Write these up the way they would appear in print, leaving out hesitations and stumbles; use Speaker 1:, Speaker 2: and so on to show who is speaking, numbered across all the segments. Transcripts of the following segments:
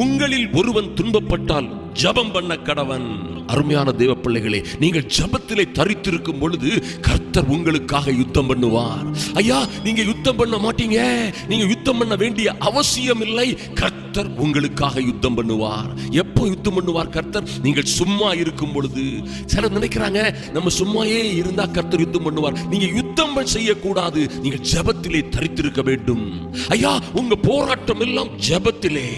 Speaker 1: உங்களில் ஒருவன் துன்பப்பட்டால் ஜெபம் பண்ண கடவன். அருமையான தேவ பிள்ளைகளே, நீங்கள் ஜெபத்திலே தரித்திருக்கும் பொழுது கர்த்தர் உங்களுக்காக யுத்தம் பண்ணுவார். ஐயா, நீங்க யுத்தம் பண்ண மாட்டீங்க, நீங்க யுத்தம் பண்ண வேண்டிய அவசியம் இல்லை. கர்த்தர் உங்களுக்காக யுத்தம் பண்ணுவார். எப்போ யுத்தம் பண்ணுவார் கர்த்தர்? நீங்கள் சும்மா இருக்கும் பொழுது. சிலர் நினைக்கிறாங்க நம்ம சும்மாயே இருந்தா கர்த்தர் யுத்தம் பண்ணுவார். நீங்க யுத்தம் செய்யக்கூடாது, நீங்கள் ஜெபத்திலே தரித்திருக்க வேண்டும். ஐயா, உங்க போராட்டம் எல்லாம் ஜெபத்திலே.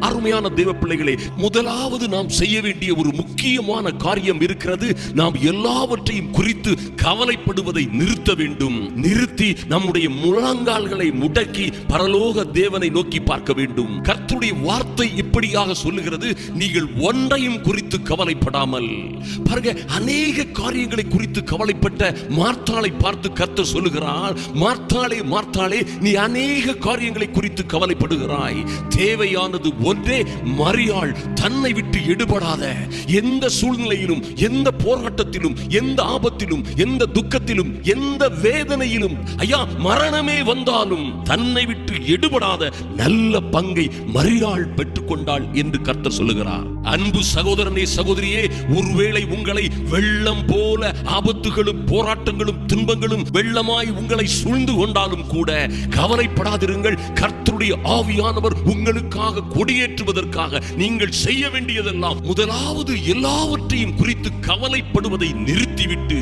Speaker 1: அருமையான தேவ பிள்ளைகளே, முதலாவது நாம் செய்ய வேண்டிய ஒரு முக்கியமான காரியம் இருக்கிறது. நாம் எல்லாவற்றையும் குறித்து கவலைப்படுவதை நிறுத்த வேண்டும். நிறுத்தி நம்முடைய முழங்கால்களை முடக்கி பரலோக தேவனை நோக்கி பார்க்க வேண்டும். கர்த்தருடைய வார்த்தை இப்படியாக சொல்லுகிறது, நீங்கள் ஒன்றையும் குறித்து கவலைப்படாமல். பாருங்க, அநேக காரியங்களை குறித்து கவலைப்பட்ட மார்த்தாளை பார்த்து கர்த்தர் சொல்லுகிறார், மார்த்தாளே மார்த்தாளே, நீ அநேக காரியங்களை குறித்து கவலைப்படுகிறாய். தேவையானது ஒன்றே. மரியாள் தன்னை விட்டு எடுபடாத. எந்த சூழ்நிலையிலும், எந்த போராட்டத்திலும், எந்த ஆபத்திலும், எந்த துக்கத்திலும், எந்த வேதனையிலும், ஐயா மரணமே வந்தாலும் தன்னை விட்டு எடுபடாத நல்ல பங்கை மரியாள் பெற்றுக்கொண்டாள் என்று கர்த்தர் சொல்லுகிறார். அன்பு சகோதரனே, சகோதரியே, ஒருவேளை உங்களை வெள்ளம் போல ஆபத்துகளும் போராட்டங்களும் துன்பங்களும் வெள்ளமாய் உங்களை சூழ்ந்து கொண்டாலும் கூட கவலைப்படாதிருங்கள். கர்த்தருடைய ஆவியானவர் உங்களுக்காக கொடியேற்றுவதற்காக நீங்கள் செய்ய வேண்டியதெல்லாம், முதலாவது எல்லாவற்றையும் குறித்து கவலைப்படுவதை நிறுத்திவிட்டு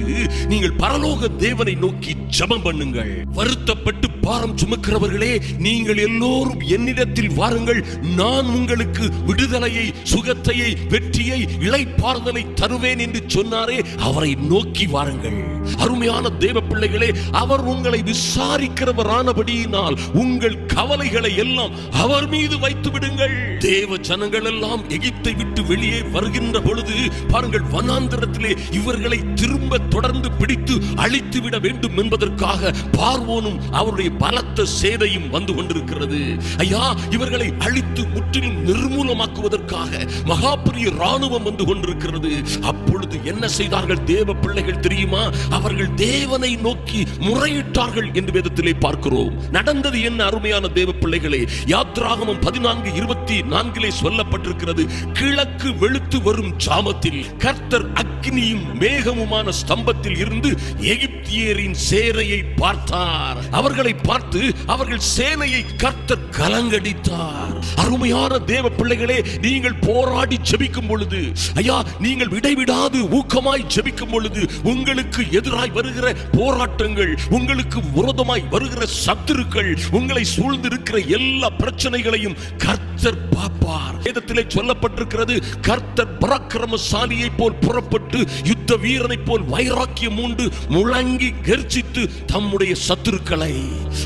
Speaker 1: நீங்கள் பரலோக தேவனை நோக்கி ஜெபம் பண்ணுங்கள். வருத்தப்பட்டு பாரம் சுமக்கிறவர்களே, நீங்கள் எல்லோரும் என்னிடத்தில் வாருங்கள், நான் உங்களுக்கு விடுதலையை, சுகத்தையை, வெற்றியை, இளைப்பாறுதலை தருவேன் என்று சொன்னாரே, அவரை நோக்கி வாருங்கள். அருமையான தேவ பிள்ளைகளே, அவர் உங்களை விசாரிக்கிறவரானபடியினால் உங்கள் கவலைகளை எல்லாம் அவர் மீது வைத்து விடுங்கள். தேவ ஜனங்கள் எல்லாம் எகிப்தை விட்டு வெளியே வருகின்ற பொழுது பாருங்கள், வனாந்திரத்திலே இவர்களை திரும்ப தொடர்ந்து பிடித்து அழித்து விட வேண்டும் என்பதற்காக பார்வோனும் அவருடைய பலத்த சேனையும் வந்து கொண்டிருக்கிறது. ஐயா, இவர்களை அழித்து முற்றிலும் நிர்மூலமாக்குவதற்காக மகாபெரிய ராணுவம் வந்து கொண்டிருக்கிறது. அப்பொழுது என்ன செய்தார்கள் தேவ பிள்ளைகள் தெரியுமா? அவர்கள் தேவனை நோக்கி முறையிட்டார்கள் என்று வேதத்திலே பார்க்கிறோம். நடந்தது என்ன அருமையான தேவ பிள்ளைகளே? யாத்ராகமம் 14:24 சொல்லப்பட்டிருக்கிறது, கிழக்கு வெளுத்து வரும் ஜாமத்தில் கர்த்தர் அக்கினியும் மேகமுமான ஸ்தம்பத்தில் இருந்து எகிப்தியரின் சேனையை பார்த்தார். அவர்களை பார்த்து அவர்கள் சேனையை கர்த்தர் கலங்கடித்தார். அருமையான தேவ பிள்ளைகளே, நீங்கள் போராடி ஜெபிக்கும் பொழுது, ஐயா நீங்கள் இடைவிடாது ஊக்கமாய் ஜெபிக்கும் பொழுது, உங்களுக்கு எதிராய் வருகிற போராட்டங்கள், உங்களுக்கு விரோதமாய் வருகிற சத்துருக்கள், உங்களை சூழ்ந்திருக்கிற எல்லா பிரச்சனைகளையும் கர்த்தர் பார்ப்பார். வேதத்திலே சொல்லப்பட்டிருக்கிறது, கர்த்தர் பராக்கிரமசாலியை போல் புறப்பட்டு யுத்த வீரனை போல் வைராக்கியம் உண்டு முழங்கி கர்ஜித்து தம்முடைய சத்துருக்களை,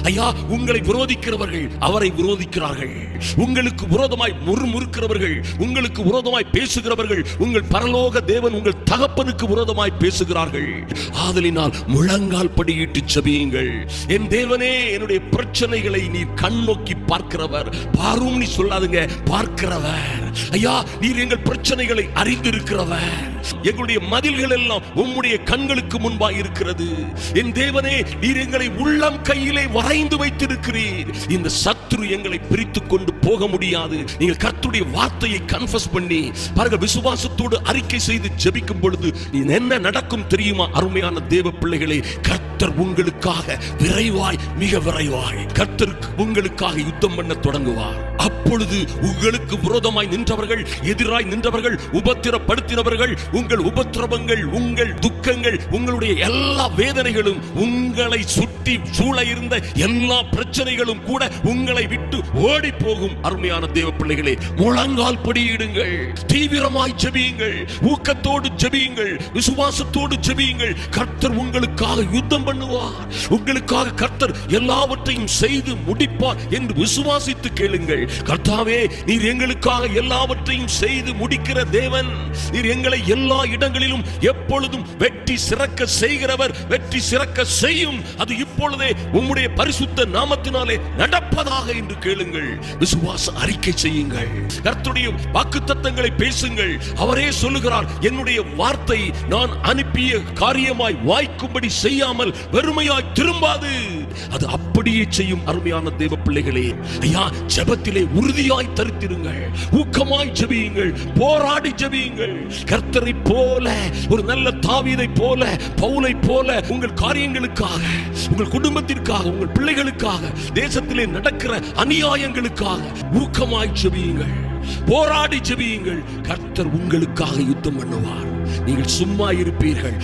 Speaker 1: ஐயா உங்களை விரோதிக்கிறவர்கள் அவரை விரோதிக்கிறார்கள், உங்களுக்கு விரோதமாய் முறுமுறுக்கிறவர்கள், உங்களுக்கு விரோதமாய் பேசுகிறவர்கள், உங்கள் பரலோக தேவன் உங்கள் தகப்பனுக்கு விரோதமாய் பேசுகிறார்கள். ஆதலினால் முழங்கால் படியிட்டு ஜெபியுங்கள். என் தேவனே, என்னுடைய பிரச்சனைகளை நீர் கண்ணோக்கி பார்க்கிறவர். பாரும் நீ சொல்லாதுங்க, பார்க்கிறவர். ஐயா, நீர் எங்கள் பிரச்சனைகளை அறிந்திருக்கிறவர். எங்களுடைய மதில்கள் எல்லாம் உம்முடைய கண்களுக்கு முன்பாக இருக்கிறது. என் தேவனே, நீர் எங்களை உள்ளம் கையிலே வரைந்து வைத்திருக்கிறீர். இந்த சத்துரு எங்களை பிரித்துக் கொண்டு போக முடியாது. நீங்கள் கர்த்தருடைய வார்த்தையை கன்ஃபஸ் பண்ணி பாருங்க, விசுவாசத்தோடு அறிக்கை செய்து ஜெபிக்கும் பொழுது என்ன நடக்கும் தெரியுமா? அருமையான தேவ பிள்ளைகளே, கர்த்தர் உங்களுக்காக விரைவாய், மிக விரைவாய் கர்த்தர் உங்களுக்காக யுத்தம் பண்ண தொடங்குவார். அப்பொழுது உங்களுக்கு விரோதமாய் நின்றவர்கள், எதிராய் நின்றவர்கள், உபத்திரப்படுத்தினவர்கள், உங்கள் உபத்திரவங்கள், உங்கள் துக்கங்கள், உங்களுடைய எல்லா வேதனைகளும், உங்களை சுற்றி சூழ இருந்த எல்லா பிரச்சனைகளும் கூட உங்களை விட்டு ஓடி போகும். அருமையான தேவ பிள்ளைகளே, முழங்கால் படியிடுங்கள், தீவிரமாய் ஜெபியுங்கள், ஊக்கத்தோடு ஜெபியுங்கள், விசுவாசத்தோடு ஜெபியுங்கள். கர்த்தர் உங்களுக்காக யுத்தம் பண்ணுவார். உங்களுக்காக கர்த்தர் எல்லாவற்றையும் செய்து முடிப்பார் என்று விசுவாசித்து கேளுங்கள். கர்த்தாவே, நீர் எங்களுக்காக எல்லாவற்றையும் செய்து முடிக்கிற தேவன். நீர் எங்களை எல்லா இடங்களிலும் எப்பொழுதும் வெற்றி சிறக்க செய்கிறவர். வெற்றி சிறக்க செய்யும். அது இப்பொழுதே உம்முடைய பரிசுத்த நாமத்தினாலே நடப்பதாக என்று கேளுங்கள். விசுவாச அறிக்கை செய்யுங்கள். கர்த்தருடைய வாக்குத்தத்தங்களை பேசுங்கள். அவரே சொல்லுகிறார், என்னுடைய வார்த்தை நான் அனுப்பிய காரியமாய் வாய்க்கும்படி செய்யாமல் வெறுமையாய் திரும்பாது. அது அப்படியே செய்யும். அருமையான தேவ பிள்ளைகளே, ஐயா, ஜெபத்திலே உறுதியாய் தரித்திருங்கள், ஊக்கமாய் ஜெபியுங்கள், போராடி ஜெபியுங்கள். கர்த்தரை போல, ஒரு நல்ல தாவீதை போல, பவுலை போல உங்கள் காரியங்களுக்காக, உங்கள் குடும்பத்திற்காக, உங்கள் பிள்ளைகளுக்காக, தேசத்திலே நடக்கிற அநியாயங்களுக்காக ஊக்கமாய் ஜெபியுங்கள், போராடி ஜெபியுங்கள். கர்த்தர் உங்களுக்காக யுத்தம் பண்ணுவார். நீங்கள் சும்மா இருப்பீர்கள்.